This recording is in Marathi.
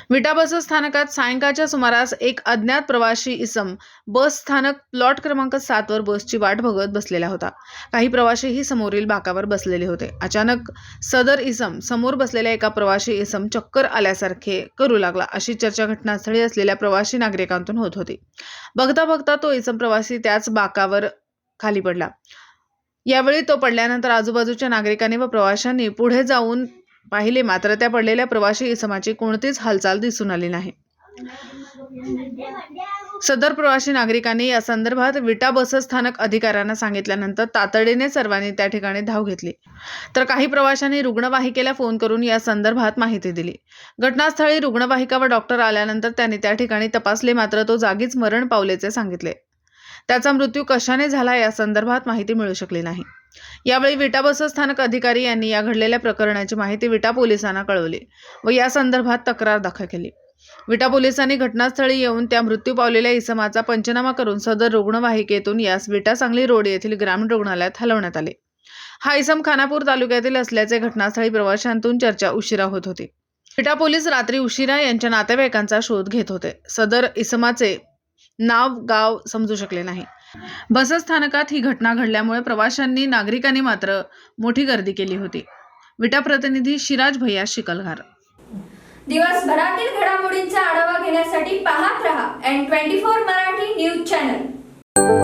विटा बस स्थानकात सायंकाळच्या सुमारास एक अज्ञात प्रवासी इसम बस स्थानक प्लॉट क्रमांक 7 वर बसची वाट बघत बसलेला होता। काही प्रवाशीही समोरील बाकावर बसलेले होते। अचानक सदर इसम समोर बसलेल्या एका प्रवासी इसम चक्कर आल्यासारखे करू लागला, अशी चर्चा घटनास्थळी असलेल्या प्रवासी नागरिकांतून होत होती। बघता बघता तो इसम प्रवासी त्याच बाकावर खाली पडला। यावेळी तो पडल्यानंतर आजूबाजूच्या नागरिकांनी व प्रवाशांनी पुढे जाऊन पाहिले, मात्र त्या पडलेल्या प्रवासी इसमाची कोणतीच हालचाल दिसून आली नाही। सदर प्रवासी नागरिकांनी या संदर्भात विटा बस स्थानक अधिकाऱ्यांना सांगितल्यानंतर तातडीने सर्वांनी त्या ठिकाणी धाव घेतली, तर काही प्रवाशांनी रुग्णवाहिकेला फोन करून या संदर्भात माहिती दिली। घटनास्थळी रुग्णवाहिका व डॉक्टर आल्यानंतर त्यांनी त्या ठिकाणी तपासले, मात्र तो जागीच मरण पावल्याचे सांगितले। त्याचा मृत्यू कशाने झाला या संदर्भात माहिती मिळू शकली नाही। यावेळी विटा बस स्थानक अधिकारी यांनी या घडलेल्या प्रकरणाची माहिती विटा पोलिसांना कळवली व या संदर्भात तक्रार दाखल केली। विटा पोलिसांनी घटनास्थळी येऊन त्या मृत्यू पावलेल्या इसमाचा पंचनामा करून सदर रुग्णवाहिकेतून यास विटा सांगली रोड येथील ग्रामीण रुग्णालयात हलवण्यात आले। हा इसम खानापूर तालुक्यातील असल्याचे घटनास्थळी प्रवाशांतून चर्चा उशिरा होत होती। विटा पोलीस रात्री उशिरा यांच्या नातेवाईकांचा शोध घेत होते। सदर इसमाचे नाव गाव समजू शकले नाही। बस स्थानकात ही घटना घडल्यामुळे प्रवाशांनी नागरिकांनी मात्र मोठी गर्दी केली होती। विटा प्रतिनिधी शिराज भैया शिकलघर। दिवसभरातील घडामोडींचा आढावा घेण्यासाठी पाहत रहा N24 मराठी न्यूज चॅनल।